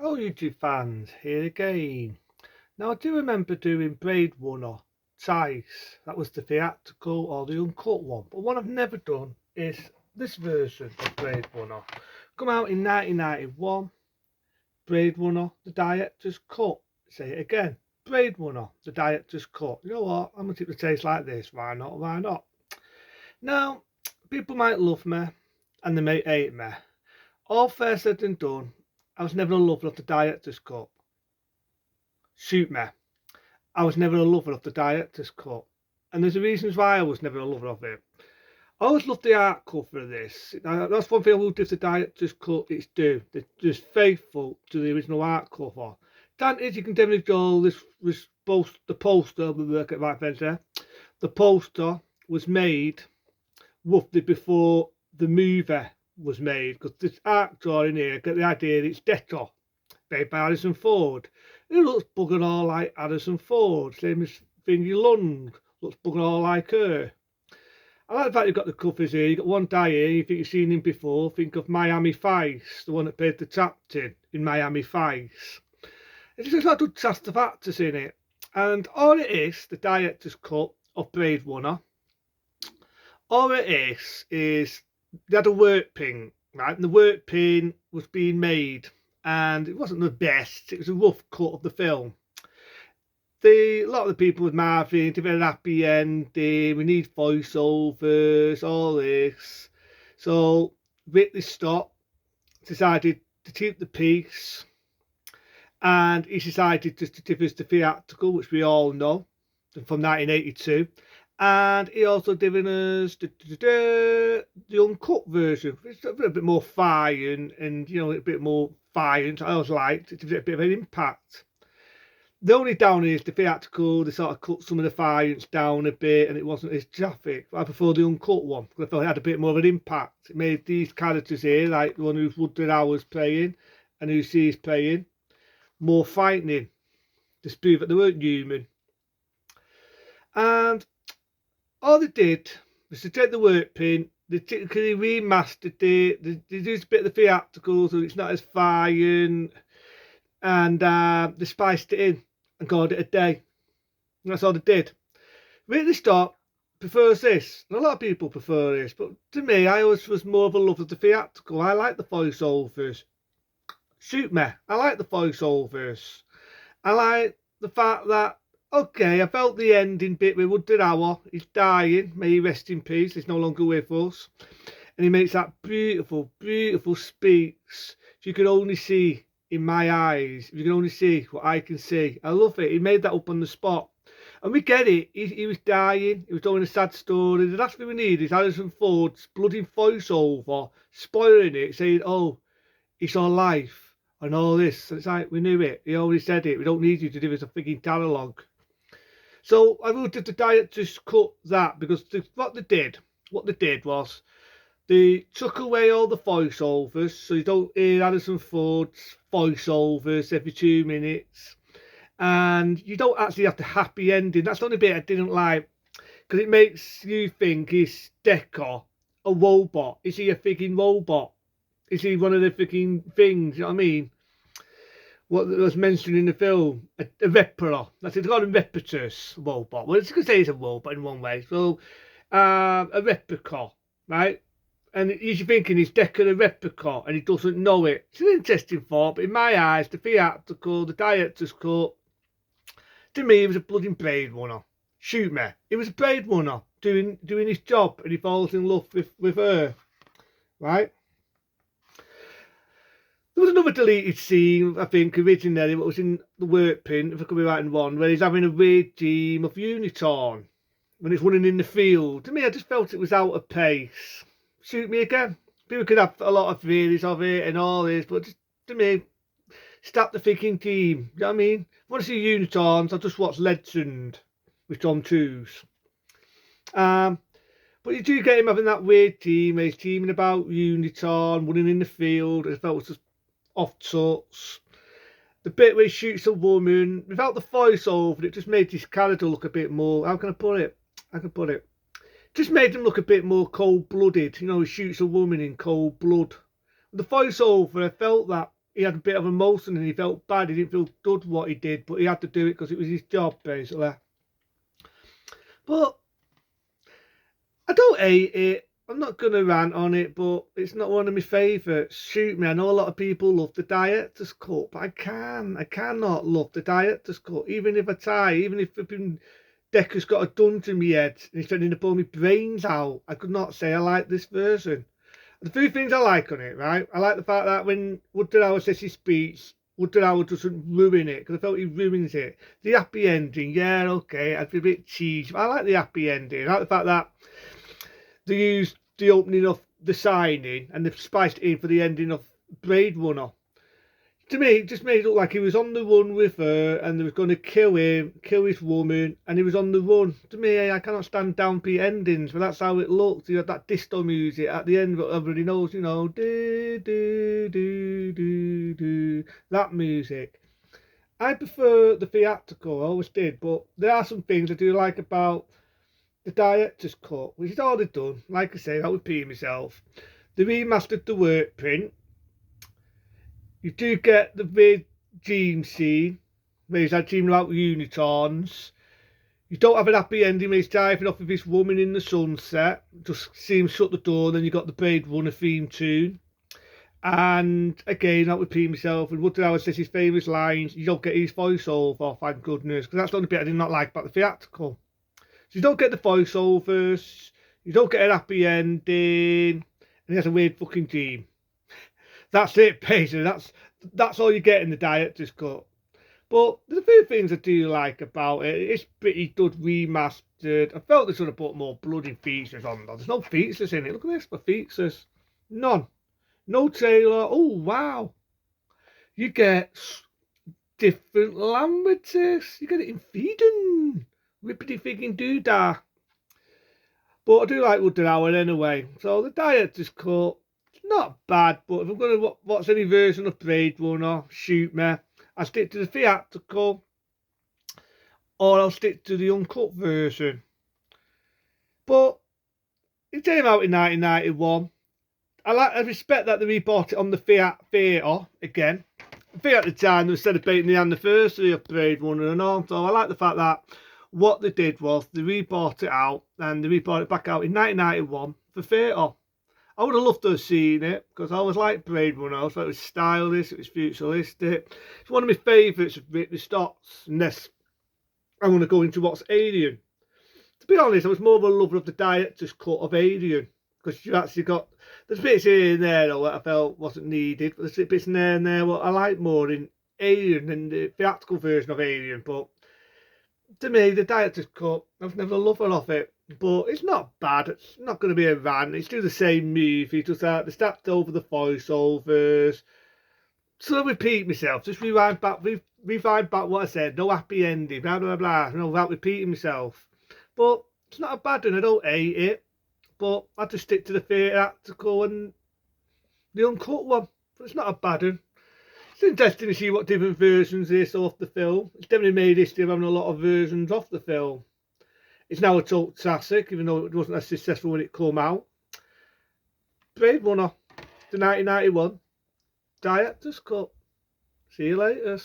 Oh, YouTube fans, here again. Now, I do remember doing Blade Runner twice. That was the theatrical or the uncut one. But what I've never done is this version of Blade Runner. Come out in 1991. Blade Runner, the director's cut. Say it again. Blade Runner, the director's cut. You know what? I'm going to keep the taste like this. Why not? Why not? Now, people might love me and they may hate me. All fair said and done, I was never a lover of the director's cut. Shoot me. I was never a lover of the director's cut. And there's a reasons why I was never a lover of it. I always loved the art cover of this. That's one thing I will give the director's cut its due. They're just faithful to the original art cover. Granted, you can definitely go, this was both the poster, we work at right there. The poster was made roughly before the movie was made, because this art drawing here, get the idea that it's Decker, made by Harrison Ford. Who looks bugger all like Harrison Ford. Same as Fingy Lung, looks bugger all like her. I like the fact you've got the covers here. You've got one guy here, you think you've seen him before. Think of Miami Vice, the one that played the captain in Miami Vice. It's just got a good cast of actors in it. And all it is, the director's cut of Blade Runner, all it is they had a work pin, right? And the work pin was being made, and it wasn't the best. It was a rough cut of the film. A lot of the people with Marvin, to a happy ending, we need voiceovers, all this. So Ridley Scott decided to keep the peace, and he decided just to give us the theatrical, which we all know, from 1982. And he also given us the uncut version. It's a bit more fire and you know, a bit more violent. I always liked it. It gives it a bit of an impact. The only down is the theatrical, they sort of cut some of the violence down a bit and it wasn't as graphic. I prefer the uncut one because I felt it had a bit more of an impact. It made these characters here, like the one who's Woodward Hours playing and who sees playing, more frightening. To prove that they weren't human. And all they did was to take the work pin, they remastered it, they used a bit of the theatrical so it's not as violent, and they spiced it in and called it a day. And that's all they did. Ridley Scott prefers this, and a lot of people prefer this, but to me, I always was more of a love of the theatrical. I like the voiceovers. Shoot me, I like the voiceovers. I like the fact that, okay, I felt the ending bit with Woodward Hour. He's dying. May he rest in peace. He's no longer with us. And he makes that beautiful, beautiful speech. If you could only see in my eyes, if you can only see what I can see. I love it. He made that up on the spot. And we get it. He was dying. He was telling a sad story. The last thing we need is Harrison Ford's bloody voiceover, spoiling it, saying, oh, it's our life and all this. And it's like, we knew it. He already said it. We don't need you to give us a freaking dialogue. So I wanted the directors cut that because what they did was they took away all the voiceovers, so you don't hear Harrison Ford's voiceovers every 2 minutes, and you don't actually have the happy ending. That's the only bit I didn't like because it makes you think is Decker a robot? Is he a freaking robot? Is he one of the freaking things? You know what I mean? What was mentioned in the film, a replica. That's it, called a replicus robot. Well, it's going to say it's a robot in one way. So, a replica, right? And you're thinking he's Decker a replica, and he doesn't know it. It's an interesting thought, but in my eyes, the theatrical, the director's cut, to me, it was a bloody Blade Runner. Shoot me. It was a Blade Runner doing his job, and he falls in love with her, right? There was another deleted scene, I think, originally, what was in the work pin, if I could be right in one, where he's having a weird dream of Unicorn when it's running in the field. To me, I just felt it was out of pace. Shoot me again. People could have a lot of theories of it and all this, but just, to me, stop the freaking team. You know what I mean? If I want to see Unicorns, I'll just watch Legend with Tom Cruise. But you do get him having that weird team where he's teaming about Unicorn, running in the field. I felt it was just off touch. The bit where he shoots a woman without the voiceover, it just made his character look a bit more. How can I put it? Just made him look a bit more cold-blooded. You know, he shoots a woman in cold blood. The voiceover, I felt that he had a bit of emotion and he felt bad. He didn't feel good what he did, but he had to do it because it was his job, basically. But I don't hate it. I'm not going to rant on it, but it's not one of my favourites. Shoot me, I know a lot of people love the director's cut, but I cannot love the director's cut. Even if I try, even if Decker's got a gun to my head and he's trying to pull my brains out, I could not say I like this version. The few things I like on it, right? I like the fact that when Woodrow Howard says his speech, Woodrow Howard doesn't ruin it, because I felt he ruins it. The happy ending, yeah, okay, I'd be a bit cheesy, but I like the happy ending. I like the fact that they used the opening of The Signing and they've spiced it in for the ending of Blade Runner. To me, it just made it look like he was on the run with her and they was going to kill him, kill his woman, and he was on the run. To me, I cannot stand downbeat endings, but that's how it looked. You had that disco music at the end, but everybody knows, you know, do, do, do, do, do, that music. I prefer the theatrical, I always did, but there are some things I do like about the director's cut, which is already done. Like I say, I would repeat myself. They remastered the work print. You do get the big dream scene where he's had dreaming about unicorns. You don't have an happy ending where he's driving off with his woman in the sunset. Just see him shut the door, and then you got the Blade Runner theme tune. And again, I'll repeat myself, when Woodrow Howard says his famous lines, you don't get his voiceover, thank goodness, because that's the only bit I did not like about the theatrical. So you don't get the voiceovers, you don't get an happy ending, and he has a weird fucking dream. That's it, basically. That's all you get in the director's cut. But there's a few things I do like about it. It's pretty good remastered. I felt they should have put more bloody features on there. There's no features in it. Look at this for features. None. No trailer. Oh, wow. You get different languages. You get it in Sweden. Rippity figging doodah. But I do like Woodrow Howard anyway. So the director's cut, not bad, but if I'm going to watch any version of Blade Runner, shoot me. I stick to the theatrical, or I'll stick to the uncut version. But it came out in 1991. I respect that they rebought it on the theatre again. I think at the time they were celebrating the anniversary of Blade Runner and all, so I like the fact that what they did was they rebought it out and they rebought it back out in 1991 for theatre. I would have loved to have seen it because I always liked Blade Runner. I thought it was stylish, it was futuristic. It's one of my favourites of Ridley Scott's, unless I want to go into what's Alien. To be honest, I was more of a lover of the director's cut of Alien because you actually got, there's bits here and there though that I felt wasn't needed, but there's bits in there and there what I like more in Alien than the theatrical version of Alien. But to me, the director's cut, I was never a lover of it. But it's not bad. It's not going to be a rant. It's still the same movie. Just they stepped over the voiceovers. So I repeat myself. Just rewind back what I said. No happy ending. Blah blah blah. No, without repeating myself. But it's not a bad one. I don't hate it. But I just stick to the theatrical and the uncut one. But it's not a bad one. It's interesting to see what different versions there are of the film. It's definitely made history of having a lot of versions of the film. It's now a total classic, even though it wasn't as successful when it came out. Blade Runner, the 1991 director's cut. See you later.